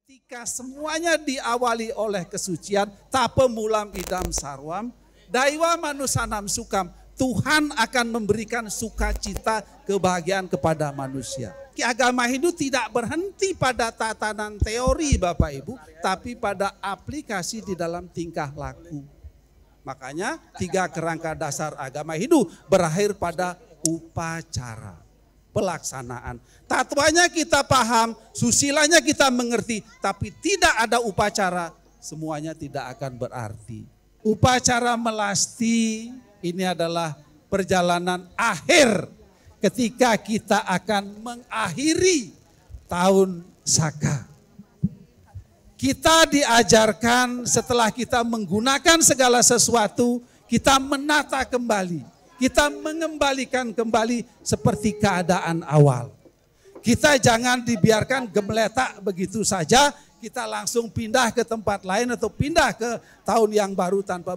Ketika semuanya diawali oleh kesucian, tape mulam idam sarwam, daiwa manusanam sukam, Tuhan akan memberikan sukacita kebahagiaan kepada manusia. Agama Hindu tidak berhenti pada tatanan teori Bapak Ibu, tapi pada aplikasi di dalam tingkah laku. Makanya 3 kerangka dasar agama Hindu berakhir pada upacara. Pelaksanaan. Tatwanya kita paham, susilanya kita mengerti, tapi tidak ada upacara, semuanya tidak akan berarti. Upacara melasti ini adalah perjalanan akhir ketika kita akan mengakhiri tahun Saka. Kita diajarkan setelah kita menggunakan segala sesuatu, kita menata kembali. Kita mengembalikan kembali seperti keadaan awal. Kita jangan dibiarkan gemeletak begitu saja, kita langsung pindah ke tempat lain atau pindah ke tahun yang baru tanpa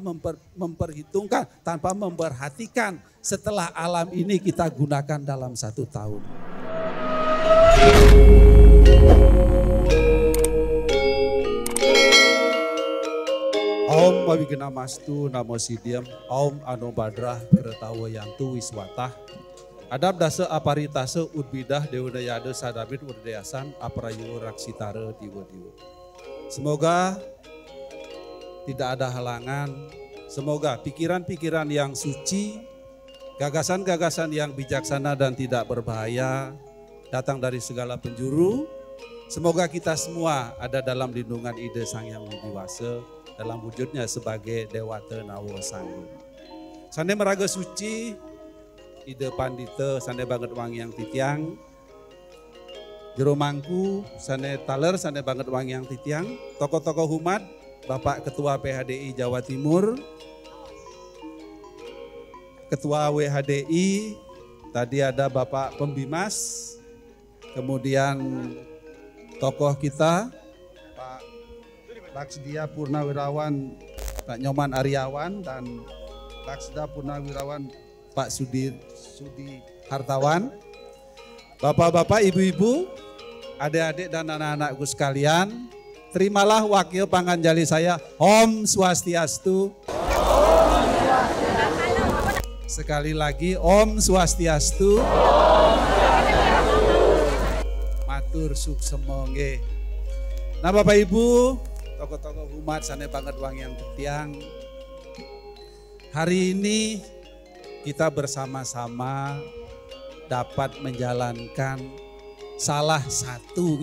memperhitungkan, tanpa memperhatikan setelah alam ini kita gunakan dalam 1 tahun. Om Pabigena-mastu Namo Siddhyam, Om Ano Badrah Keretawa Yantu Wiswatah, Adab Dasa Aparitase Udbidah Dewadayada Sadamit Urdayasan Aprayu Raksitara Diwa-diwa. Semoga tidak ada halangan, semoga pikiran-pikiran yang suci, gagasan-gagasan yang bijaksana dan tidak berbahaya datang dari segala penjuru. Semoga kita semua ada dalam lindungan ide Sang Yang Widiwasa dalam wujudnya sebagai Dewata Nawa Sanggu. Sande meraga suci, ide pandita, sande banget wangi yang titiang. Jero mangku, sande taler, sande banget wangi yang titiang. Tokoh-tokoh umat, Bapak Ketua PHDI Jawa Timur, Ketua WHDI, tadi ada Bapak Pembimas, kemudian tokoh kita, Laksdia Purnawirawan Pak Nyoman Aryawan dan Laksda Purnawirawan Pak Sudi Hartawan. Bapak-bapak, ibu-ibu, adik-adik dan anak-anakku sekalian, terimalah wakil panganjali saya, Om Swastiastu. Sekali lagi, Om Swastiastu. Matur suksema nggih. Nah Bapak Ibu, tokoh-tokoh umat sana banget wang yang tiang. Hari ini kita bersama-sama dapat menjalankan salah satu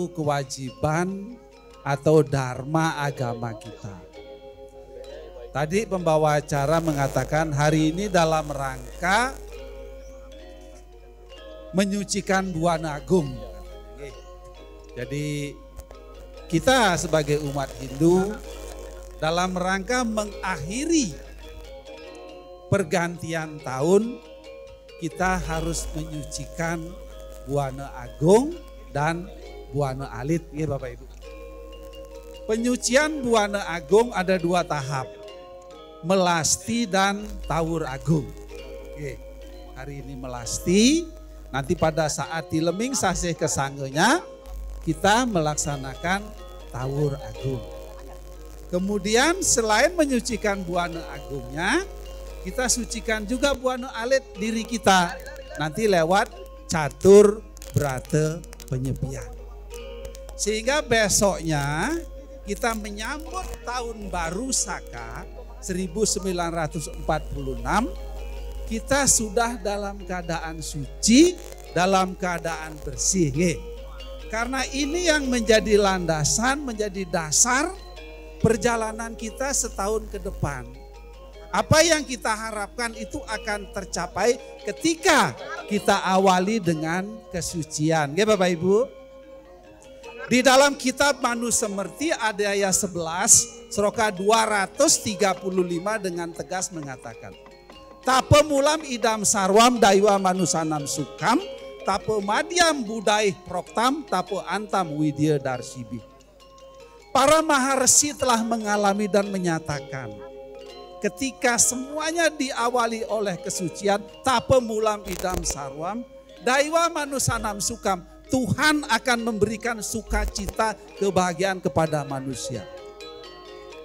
kewajiban atau dharma agama kita. Tadi pembawa acara mengatakan hari ini dalam rangka menyucikan Buana Agung. Jadi kita sebagai umat Hindu dalam rangka mengakhiri pergantian tahun, kita harus menyucikan Buana Agung dan Buana Alit, ya Bapak Ibu. Penyucian Buana Agung ada 2 tahap, melasti dan tawur agung. Oke, hari ini melasti, nanti pada saat dileming sasih kesangenya, kita melaksanakan tawur agung. Kemudian selain menyucikan Buana Agungnya, kita sucikan juga Buana Alit diri kita. Nanti lewat catur brata penyepian. Sehingga besoknya kita menyambut tahun baru Saka 1946, kita sudah dalam keadaan suci, dalam keadaan bersih. Karena ini yang menjadi landasan, menjadi dasar perjalanan kita setahun ke depan. Apa yang kita harapkan itu akan tercapai ketika kita awali dengan kesucian. Ya Bapak Ibu. Di dalam kitab Manusemerti ada ayat 11, Seroka 235 dengan tegas mengatakan, Tape mulam idam sarwam daiwa manusanam sukam, tape madiam budai proktam, tape antam widya darsibi. Para maharsi telah mengalami dan menyatakan, ketika semuanya diawali oleh kesucian, tape mulam idam sarwam, daiwa manusanam sukam, Tuhan akan memberikan sukacita kebahagiaan kepada manusia.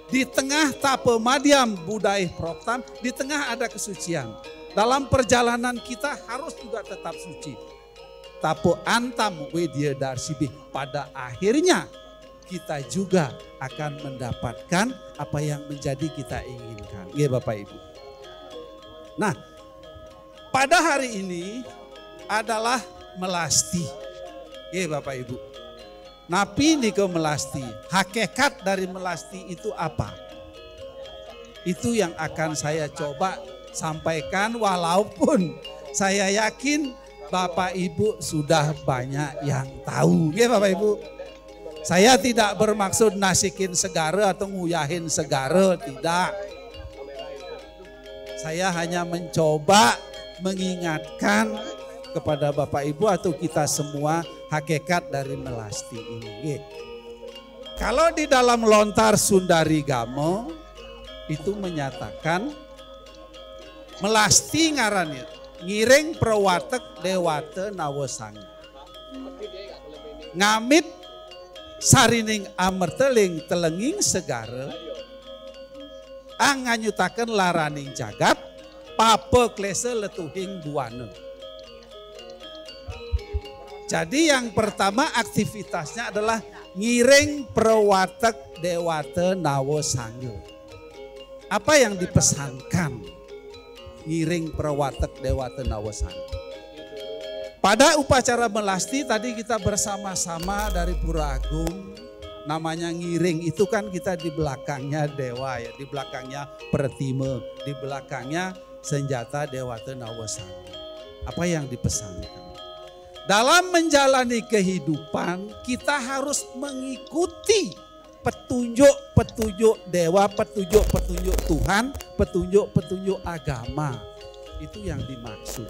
Di tengah tape madiam budaya proptam, di tengah ada kesucian. Dalam perjalanan kita harus juga tetap suci. Tape antam wedia darsibi, pada akhirnya kita juga akan mendapatkan apa yang menjadi kita inginkan. Ya Bapak Ibu. Nah, pada hari ini adalah melasti. Ya Bapak Ibu. Napi niko melasti. Hakikat dari melasti itu apa? Itu yang akan saya coba sampaikan, walaupun saya yakin Bapak Ibu sudah banyak yang tahu. Ya Bapak Ibu. Saya tidak bermaksud nasikin segara atau nguyahin segara, tidak. Saya hanya mencoba mengingatkan kepada Bapak Ibu atau kita semua hakikat dari melasti ini. Kalau di dalam lontar Sundari Gamo itu menyatakan melasti ngarannya ngiring perwatek dewata nawasang. Ngamit sarining amerteling telenging segara anganyutaken laraning jagat papa klese letuhing buana. Jadi yang pertama aktivitasnya adalah ngiring perwatek dewata nawasangga. Apa yang dipesankan ngiring perwatek dewata nawasangga? Pada upacara melasti tadi kita bersama-sama dari Pura Agung, namanya ngiring itu kan kita di belakangnya dewa ya, di belakangnya Pertime, di belakangnya senjata dewata nawasangga. Apa yang dipesankan? Dalam menjalani kehidupan kita harus mengikuti petunjuk-petunjuk dewa, petunjuk-petunjuk Tuhan, petunjuk-petunjuk agama. Itu yang dimaksud.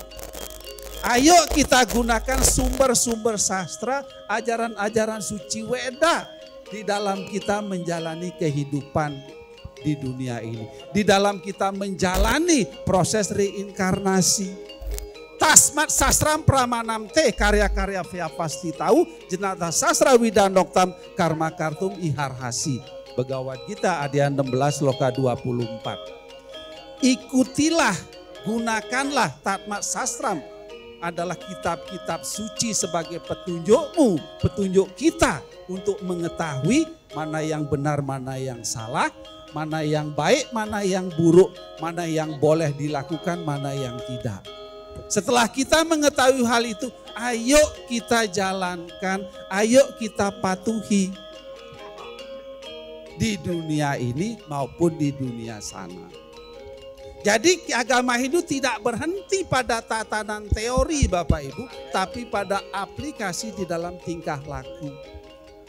Ayo kita gunakan sumber-sumber sastra, ajaran-ajaran suci Weda di dalam kita menjalani kehidupan di dunia ini. Di dalam kita menjalani proses reinkarnasi. Tasmat sastram pramanam te karya-karya via pasti tahu jenata sastra widanoktam karma kartum iharhasi. Begawat kita adian 16 loka 24. Ikutilah, gunakanlah tatmat sastram adalah kitab-kitab suci sebagai petunjukmu, petunjuk kita untuk mengetahui mana yang benar, mana yang salah, mana yang baik, mana yang buruk, mana yang boleh dilakukan, mana yang tidak. Setelah kita mengetahui hal itu, ayo kita jalankan, ayo kita patuhi di dunia ini maupun di dunia sana. Jadi agama Hindu tidak berhenti pada tatanan teori Bapak Ibu, tapi pada aplikasi di dalam tingkah laku.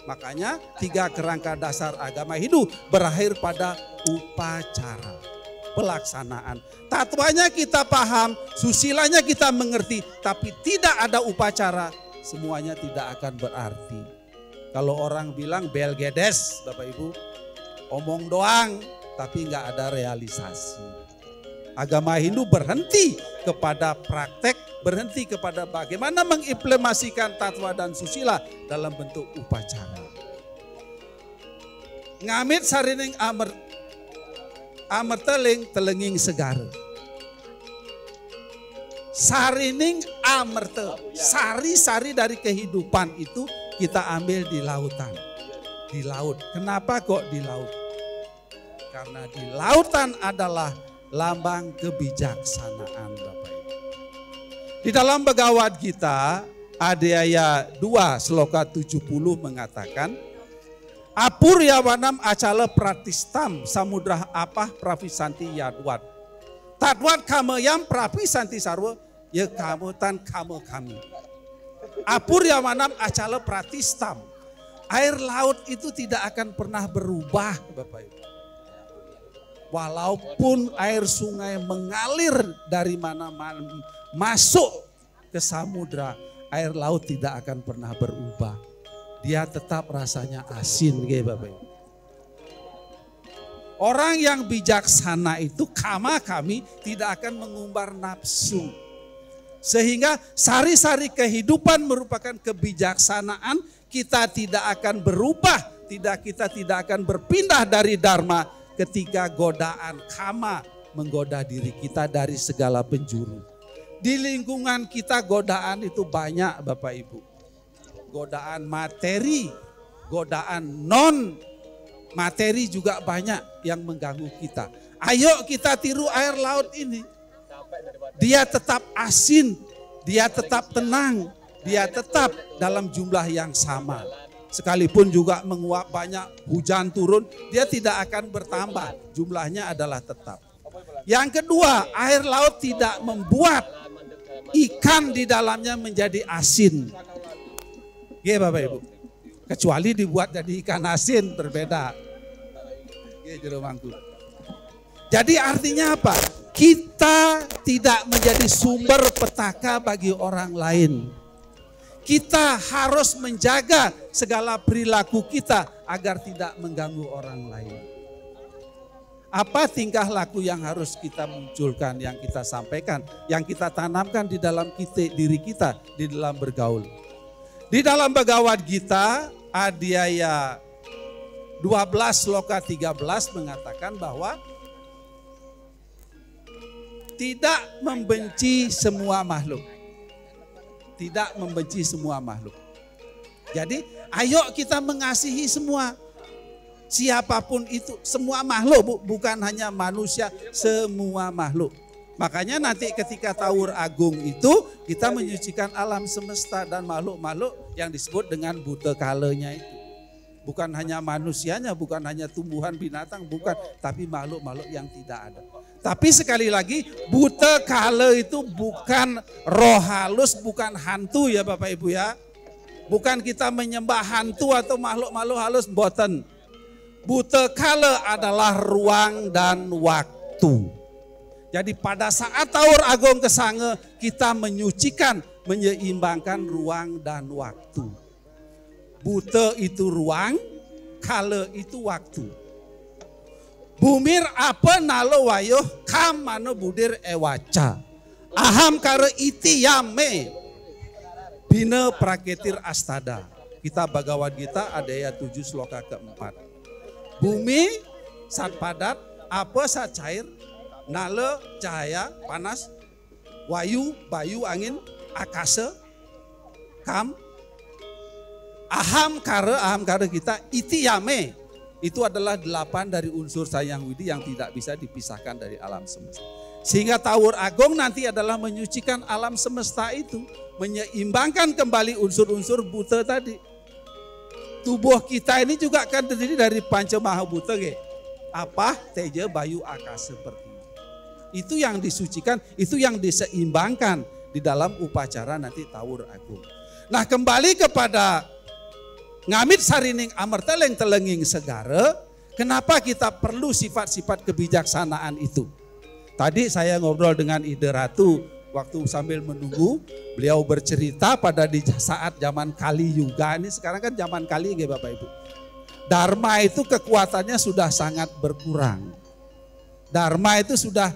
Makanya 3 kerangka dasar agama Hindu berakhir pada upacara. Pelaksanaan. Tatwanya kita paham, susilanya kita mengerti, tapi tidak ada upacara, semuanya tidak akan berarti. Kalau orang bilang belgedes, Bapak Ibu, omong doang, tapi nggak ada realisasi. Agama Hindu berhenti kepada praktek, berhenti kepada bagaimana mengimplementasikan tatwa dan susila dalam bentuk upacara. Ngamit sarining amerteling telenging segara. Sarining amerte, sari-sari dari kehidupan itu kita ambil di lautan. Di laut. Kenapa kok di laut? Karena di lautan adalah lambang kebijaksanaan Bapak Ibu. Di dalam Bhagavad Gita, Adhyaya 2 Sloka 70 mengatakan, Apuryawanam acala pratistam samudra apah pravisanti yadwat. Tadwat kamayam pravisanti sarwa ya kamutan kamu kami. Apuryawanam acala pratistam. Air laut itu tidak akan pernah berubah Bapak Ibu. Walaupun air sungai mengalir dari mana-mana masuk ke samudra, air laut tidak akan pernah berubah. Dia tetap rasanya asin, Bapak Ibu. Orang yang bijaksana itu kami tidak akan mengumbar nafsu. Sehingga sari-sari kehidupan merupakan kebijaksanaan, kita tidak akan berubah, kita tidak akan berpindah dari dharma ketika godaan kama menggoda diri kita dari segala penjuru. Di lingkungan kita godaan itu banyak Bapak Ibu. Godaan materi, godaan non materi juga banyak yang mengganggu kita. Ayo kita tiru air laut ini. Dia tetap asin, dia tetap tenang, dia tetap dalam jumlah yang sama. Sekalipun juga menguap banyak, hujan turun, dia tidak akan bertambah, jumlahnya adalah tetap. Yang kedua, air laut tidak membuat ikan di dalamnya menjadi asin. Ya Bapak Ibu, kecuali dibuat jadi ikan asin berbeda. Ya jero mangku. Jadi artinya apa? Kita tidak menjadi sumber petaka bagi orang lain. Kita harus menjaga segala perilaku kita agar tidak mengganggu orang lain. Apa tingkah laku yang harus kita munculkan, yang kita sampaikan, yang kita tanamkan di dalam diri kita, di dalam bergaul. Di dalam Bhagavad Gita, Adhyaya 12 Sloka 13 mengatakan bahwa tidak membenci semua makhluk. Tidak membenci semua makhluk. Jadi ayo kita mengasihi semua. Siapapun itu, semua makhluk, bukan hanya manusia, semua makhluk. Makanya nanti ketika Tawur Agung itu kita menyucikan alam semesta dan makhluk-makhluk yang disebut dengan buta kalanya itu. Bukan hanya manusianya, bukan hanya tumbuhan binatang, bukan, tapi makhluk-makhluk yang tidak ada. Tapi sekali lagi, buta kala itu bukan roh halus, bukan hantu ya Bapak Ibu ya. Bukan kita menyembah hantu atau makhluk-makhluk halus, boten. Buta kala adalah ruang dan waktu. Jadi pada saat Tawur Agung Kesanga, kita menyucikan, menyeimbangkan ruang dan waktu. Buta itu ruang, kala itu waktu. Bumir apa nalo wayuh kam mano budir ewaca. Aham kare iti yame. Bina praketir astada. Kita Bhagavad Gita Adhyaya 7 Sloka keempat. Bumi saat padat, apa saat cair, nala cahaya panas, wayu bayu angin, akasa, kam, aham kare kita iti yame. Itu adalah 8 dari unsur Sayang Widi yang tidak bisa dipisahkan dari alam semesta. Sehingga Tawur Agung nanti adalah menyucikan alam semesta itu. Menyeimbangkan kembali unsur-unsur buta tadi. Tubuh kita ini juga akan terdiri dari Panca Mahabuta. Apa? Teja, Bayu, Akasa, seperti itu. Itu yang disucikan, itu yang diseimbangkan di dalam upacara nanti Tawur Agung. Nah kembali kepada Ngamit sarining amerteleng telenging segara, kenapa kita perlu sifat-sifat kebijaksanaan itu? Tadi saya ngobrol dengan Ide Ratu waktu sambil menunggu, beliau bercerita pada di saat zaman Kali Yuga ini, sekarang kan zaman Kali ya Bapak Ibu. Dharma itu kekuatannya sudah sangat berkurang. Dharma itu sudah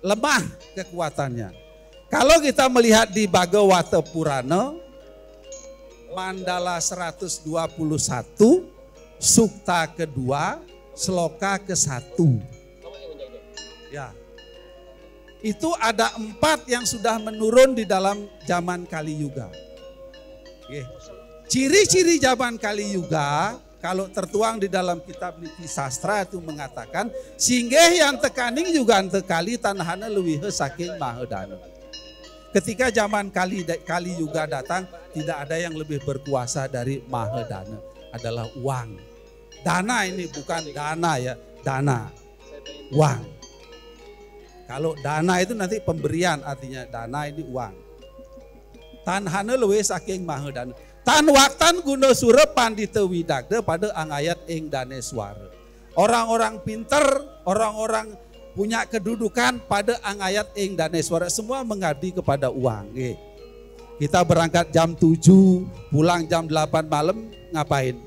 lemah kekuatannya. Kalau kita melihat di Bhagavata Purana, Mandala 121, Sukta kedua, Sloka ke-1. Ya. Itu ada 4 yang sudah menurun di dalam zaman Kali Yuga. Ciri-ciri zaman Kali Yuga, kalau tertuang di dalam kitab Niti Sastra itu mengatakan, singgeh yang tekaning juga tekali tanahana luwih saking mahedana. Ketika zaman Kali Yuga datang, tidak ada yang lebih berkuasa dari Mahadana, adalah uang. Dana ini bukan dana ya, dana, uang. Kalau dana itu nanti pemberian, artinya dana ini uang. Tanhana luwih saking Mahadana. Tan waktan guna sura pandita widagda pada angayat ing daneswara. Orang-orang pinter, orang-orang punya kedudukan pada angayat ing daneswara, semua mengabdi kepada uang. Kita berangkat jam 7, pulang jam 8 malam, ngapain?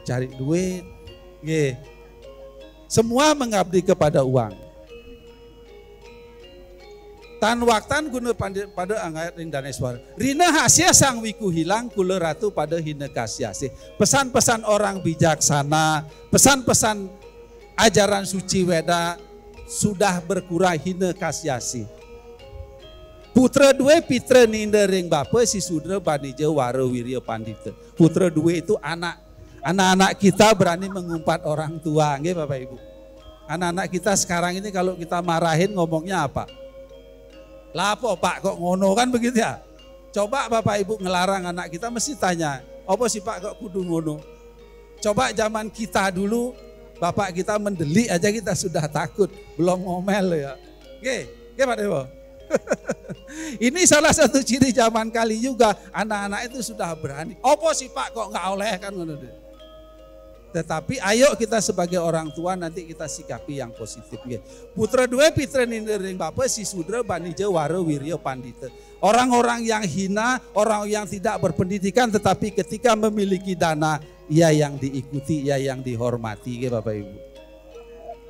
Cari duit. Semua mengabdi kepada uang. Tan waktan guna pada angkat ring daneswar. Rina hasia sang wiku hilang kula ratu pada hina kasyasih. Pesan-pesan orang bijaksana, pesan-pesan ajaran suci Weda sudah berkurang hina kasyasih. Putra dua pitra ninda ring bapa si sudra banija wara wirya pandita. Putra dua itu anak-anak kita berani mengumpat orang tua, nggih Bapak Ibu. Anak-anak kita sekarang ini kalau kita marahin ngomongnya apa? Lapo Pak kok ngono kan begitu ya? Coba Bapak Ibu ngelarang anak kita mesti tanya, apa sih Pak kok kudu ngono? Coba zaman kita dulu Bapak kita mendelik aja kita sudah takut, belum ngomel ya. Oke Pak Dewo. Ini salah satu ciri zaman kali juga, anak-anak itu sudah berani. Apa sih Pak kok nggak oleh kan ngono. Tetapi ayo kita sebagai orang tua nanti kita sikapi yang positif. Putra dua pitra nindering bapa si sudra banija wara wirya pandita. Orang-orang yang hina, orang yang tidak berpendidikan tetapi ketika memiliki dana, ia yang diikuti, ia yang dihormati Bapak Ibu.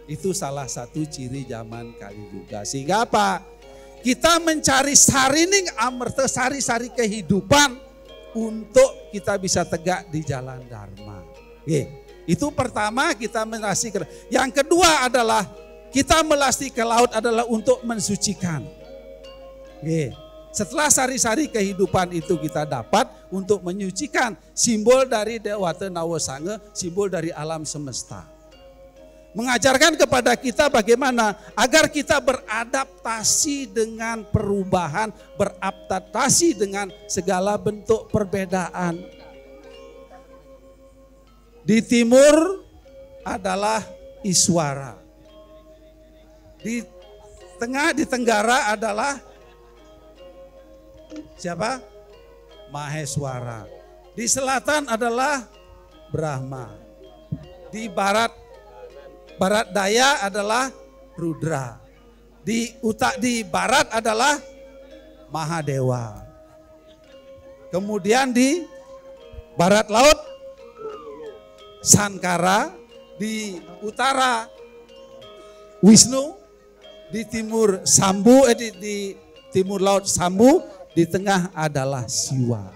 Itu salah satu ciri zaman kali juga. Sehingga apa? Kita mencari sarining amerta, sari-sari kehidupan untuk kita bisa tegak di jalan dharma. Itu pertama kita melasti ke. Yang kedua adalah kita melasti ke laut adalah untuk mensucikan. Setelah sari-sari kehidupan itu kita dapat untuk menyucikan simbol dari Dewata Nawasanga, simbol dari alam semesta. Mengajarkan kepada kita bagaimana agar kita beradaptasi dengan perubahan, beradaptasi dengan segala bentuk perbedaan. Di timur adalah Iswara. Di tengah, di tenggara adalah siapa? Maheswara. Di selatan adalah Brahma. Di barat daya adalah Rudra. Di barat adalah Mahadewa. Kemudian di barat laut Sankara, di utara Wisnu, di timur Sambu, di timur laut Sambu, di tengah adalah Siwa.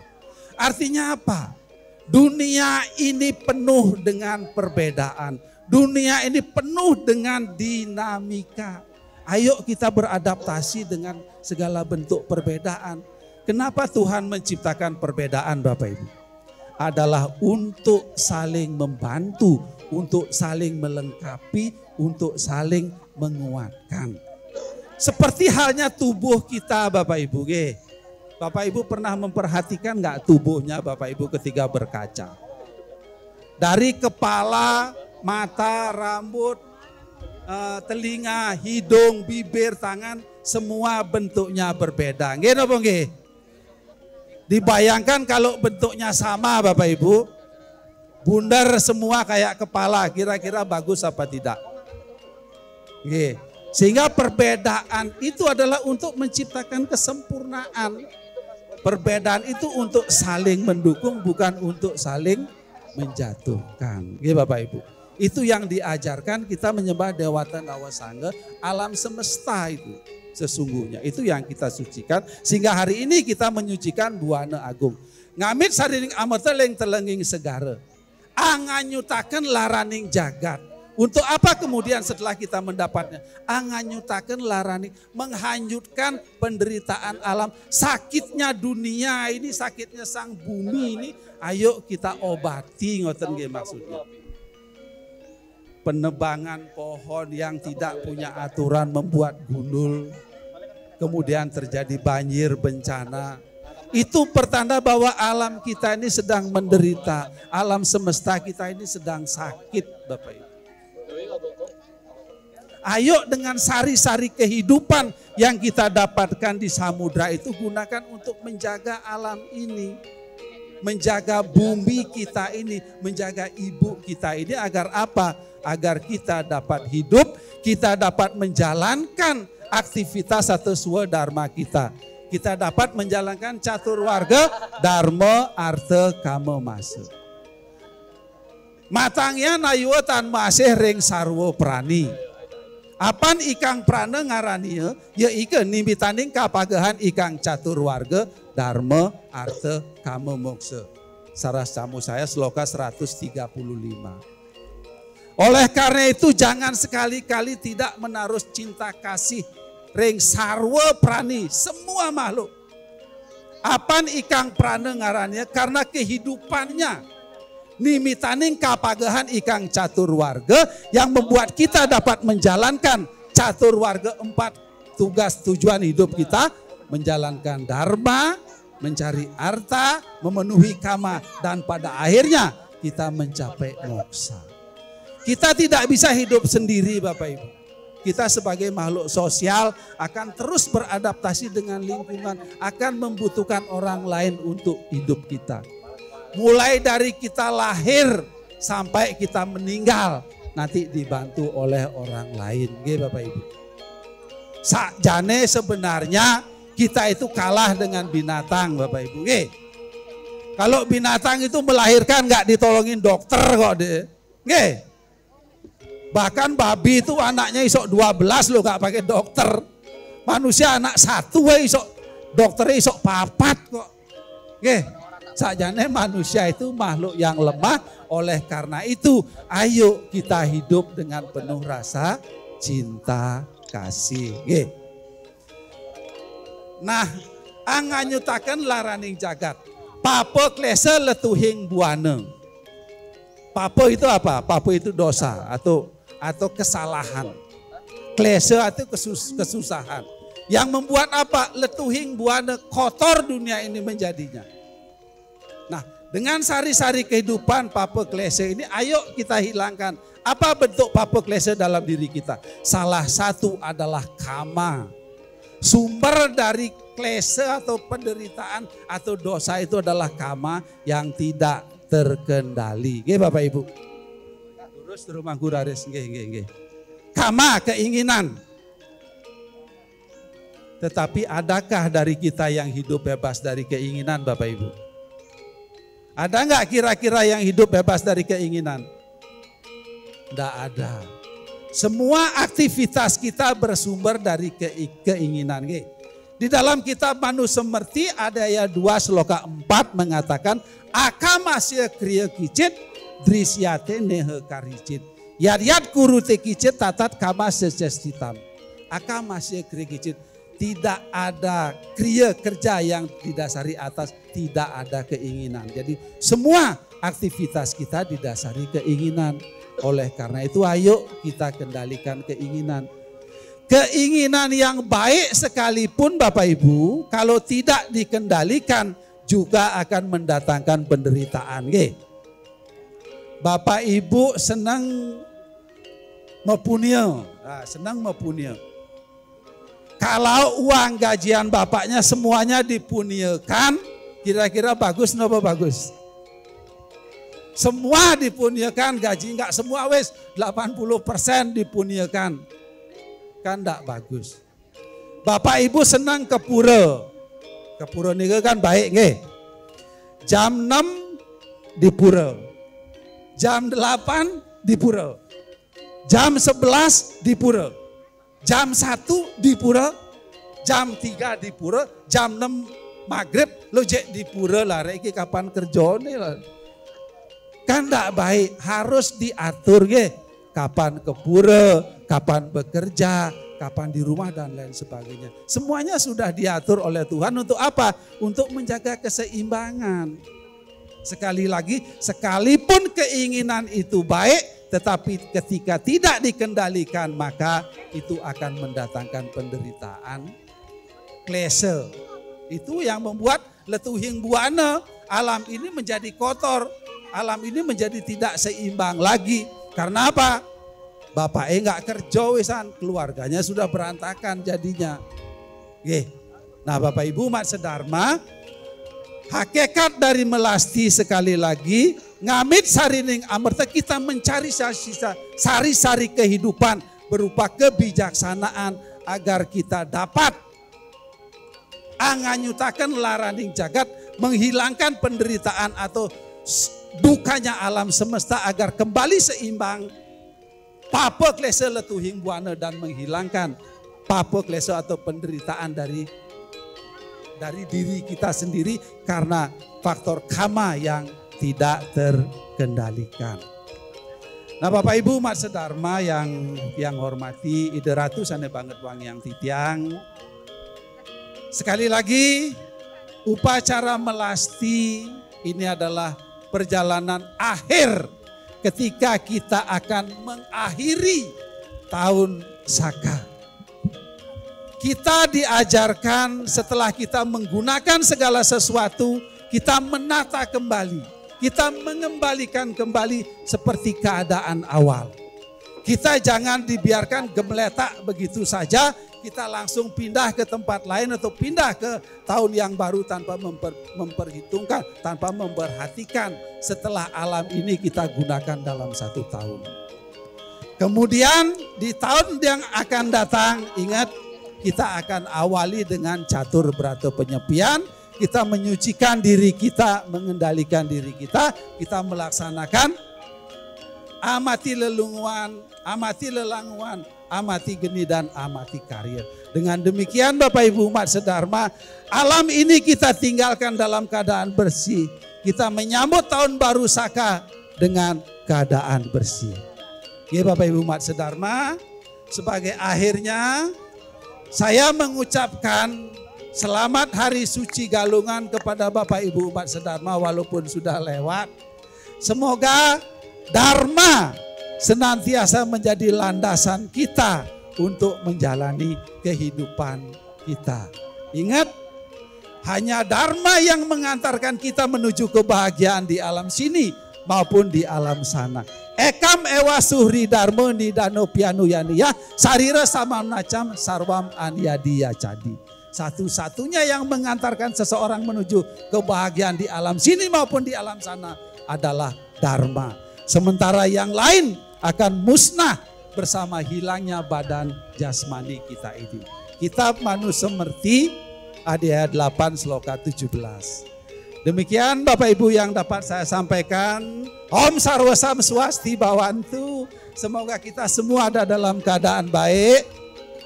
Artinya apa? Dunia ini penuh dengan perbedaan. Dunia ini penuh dengan dinamika. Ayo kita beradaptasi dengan segala bentuk perbedaan. Kenapa Tuhan menciptakan perbedaan Bapak Ibu? Adalah untuk saling membantu, untuk saling melengkapi, untuk saling menguatkan. Seperti halnya tubuh kita Bapak Ibu. Bapak Ibu pernah memperhatikan nggak tubuhnya Bapak Ibu ketika berkaca? Dari kepala, mata, rambut, telinga, hidung, bibir, tangan, semua bentuknya berbeda. Nggih napa nggih? Dibayangkan kalau bentuknya sama Bapak Ibu, bundar semua kayak kepala, kira-kira bagus apa tidak? Sehingga perbedaan itu adalah untuk menciptakan kesempurnaan. Perbedaan itu untuk saling mendukung, bukan untuk saling menjatuhkan. Bapak Ibu. Itu yang diajarkan kita menyembah Dewata Nawasanga, alam semesta itu. Sesungguhnya itu yang kita sucikan sehingga hari ini kita menyucikan Buana Agung. Ngamit sarining amerta leng telenging segara. Anganyutaken laraning jagat. Untuk apa kemudian setelah kita mendapatnya? Anganyutaken laraning, menghanyutkan penderitaan alam, sakitnya dunia ini, sakitnya sang bumi ini, ayo kita obati, ngoten nggih maksudnya. Penebangan pohon yang tidak punya aturan membuat gundul, kemudian terjadi banjir, bencana. Itu pertanda bahwa alam kita ini sedang menderita, alam semesta kita ini sedang sakit Bapak Ibu. Ayo dengan sari-sari kehidupan yang kita dapatkan di samudra itu gunakan untuk menjaga alam ini. Menjaga bumi kita ini, menjaga ibu kita ini agar apa? Agar kita dapat hidup, kita dapat menjalankan aktivitas atau swadharma kita. Kita dapat menjalankan catur warga, dharma, artha, kama, masa. Matangnya nayuwa tan masih ring sarwo prani. Apan ikang prana ngarania ya ike nimitaning kapagahan ikang catur warga dharma arta kama moksa. Saras camu saya sloka 135. Oleh karena itu jangan sekali-kali tidak menaruh cinta kasih ring sarwa prani semua makhluk. Apan ikang prana ngarania karena kehidupannya nimitaning kapagahan ikang catur warga yang membuat kita dapat menjalankan catur warga 4 tugas tujuan hidup kita, menjalankan dharma, mencari arta, memenuhi kama, dan pada akhirnya kita mencapai moksa. Kita tidak bisa hidup sendiri Bapak Ibu. Kita sebagai makhluk sosial akan terus beradaptasi dengan lingkungan, akan membutuhkan orang lain untuk hidup kita. Mulai dari kita lahir sampai kita meninggal nanti dibantu oleh orang lain, nggih Bapak Ibu. Sakjane sebenarnya kita itu kalah dengan binatang Bapak Ibu, nggih. Kalau binatang itu melahirkan nggak ditolongin dokter kok deh, nggih. Bahkan babi itu anaknya isok 12 loh nggak pakai dokter. Manusia anak 1 isok dokternya isok 4 kok, nggih. Sakjane manusia itu makhluk yang lemah, oleh karena itu ayo kita hidup dengan penuh rasa cinta kasih. Nggih. Nah, anganyutaken laraning jagat. Papa klese letuhing buana. Papa itu apa? Papa itu dosa atau kesalahan. Klese itu kesusahan. Yang membuat apa? Letuhing buana, kotor dunia ini menjadinya. Nah, dengan sari-sari kehidupan papa klese ini, ayo kita hilangkan. Apa bentuk papa klese dalam diri kita? Salah satu adalah kama. Sumber dari klese atau penderitaan atau dosa itu adalah kama yang tidak terkendali. Nggih Bapak Ibu. Terus rumah guraris nggih. Kama keinginan. Tetapi adakah dari kita yang hidup bebas dari keinginan Bapak Ibu? Ada nggak kira-kira yang hidup bebas dari keinginan? Tidak ada. Semua aktivitas kita bersumber dari keinginan. Di dalam kitab Manu Semerti ada ayat 2 sloka 4 mengatakan akamasya kriya kicit drisyate nehe karicit. Yat kurute kicit tatat kama sejestitam. Akamasya kriya kicit. Tidak ada kriya kerja yang didasari atas tidak ada keinginan. Jadi semua aktivitas kita didasari keinginan. Oleh karena itu ayo kita kendalikan keinginan. Keinginan yang baik sekalipun Bapak Ibu kalau tidak dikendalikan juga akan mendatangkan penderitaan. Bapak Ibu senang mempunyai, senang mempunyai. Kalau uang gajian bapaknya semuanya dipunyakan, kira-kira bagus napa bagus? Semua dipunyakan gaji, enggak semua wes 80% dipunyakan. Kan enggak bagus. Bapak Ibu senang ke pura. Ke pura ini kan baik nggih. Jam 6 di pura. Jam 8 di pura. Jam 11 di pura. Jam 1 di pura, jam 3 di pura, jam 6 maghrib lo jek di pura lah, iki kapan kerja nih lah. Kan tidak baik, harus diatur kapan ke pura, kapan bekerja, kapan di rumah dan lain sebagainya. Semuanya sudah diatur oleh Tuhan untuk apa? Untuk menjaga keseimbangan. Sekali lagi, sekalipun keinginan itu baik, tetapi ketika tidak dikendalikan maka itu akan mendatangkan penderitaan. Klese itu yang membuat letuhing buana alam ini menjadi kotor, alam ini menjadi tidak seimbang lagi. Karena apa? Bapaknya nggak kerja wisan, keluarganya sudah berantakan jadinya. Nah Bapak Ibu umat sedharma, hakikat dari melasti sekali lagi ngamit sarining amerta, kita mencari sari-sari kehidupan berupa kebijaksanaan agar kita dapat anganyutakan laraning jagat, menghilangkan penderitaan atau dukanya alam semesta agar kembali seimbang. papa klese letuhing buana dan menghilangkan papa klese atau penderitaan dari diri kita sendiri karena faktor kama yang tidak terkendalikan. Nah Bapak Ibu Mat Sedharma yang hormati Ide Ratu sana banget wang yang titiang. Sekali lagi upacara melasti ini adalah perjalanan akhir ketika kita akan mengakhiri tahun Saka. Kita diajarkan setelah kita menggunakan segala sesuatu, kita menata kembali. Kita mengembalikan kembali seperti keadaan awal. Kita jangan dibiarkan gemeletak begitu saja, kita langsung pindah ke tempat lain atau pindah ke tahun yang baru tanpa memperhitungkan, tanpa memperhatikan setelah alam ini kita gunakan dalam satu tahun. Kemudian di tahun yang akan datang, ingat, kita akan awali dengan catur berata penyepian, kita menyucikan diri kita, mengendalikan diri kita melaksanakan amati lelunguan, amati lelanguan, amati geni dan amati karir. Dengan demikian Bapak Ibu Mat Sedharma, alam ini kita tinggalkan dalam keadaan bersih. Kita menyambut tahun baru Saka dengan keadaan bersih. Ya Bapak Ibu Mat Sedharma, sebagai akhirnya saya mengucapkan selamat Hari Suci Galungan kepada Bapak Ibu Mat Sedharma walaupun sudah lewat. Semoga Dharma senantiasa menjadi landasan kita untuk menjalani kehidupan kita. Ingat, hanya Dharma yang mengantarkan kita menuju kebahagiaan di alam sini maupun di alam sana. Ekam ewa suhri dharma nidano pianu yaniya sarira sama nacam sarwam anyadiya cadi. Satu-satunya yang mengantarkan seseorang menuju kebahagiaan di alam sini maupun di alam sana adalah Dharma. Sementara yang lain akan musnah bersama hilangnya badan jasmani kita ini. Kitab Manu Semerti ayat 8 sloka 17. Demikian Bapak Ibu yang dapat saya sampaikan. Om Sarwa Sam Swasti Bawantu. Semoga kita semua ada dalam keadaan baik.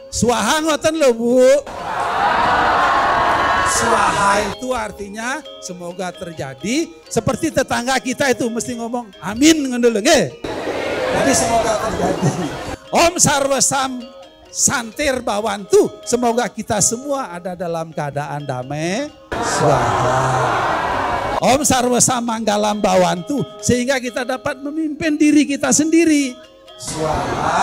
Swaha ngoten lho Bu. Swaha itu artinya semoga terjadi. Seperti tetangga kita itu mesti ngomong amin ngono lho nggih. Jadi semoga terjadi. Om Sarwa Sam Santir Bawantu. Semoga kita semua ada dalam keadaan damai. Swaha. Om Sarwa Samanggalam Bawantu, sehingga kita dapat memimpin diri kita sendiri. Swaha.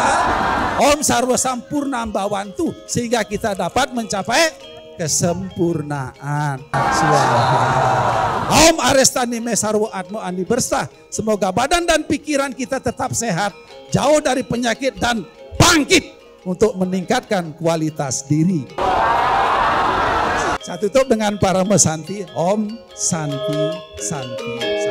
Om Sarwa Sampurnam Bawantu, sehingga kita dapat mencapai kesempurnaan. Swaha. Om Arestani Mesarwo Atmo Andi Bersah, semoga badan dan pikiran kita tetap sehat, jauh dari penyakit dan bangkit untuk meningkatkan kualitas diri. Saya tutup dengan para mesanti. Om Santi Santi.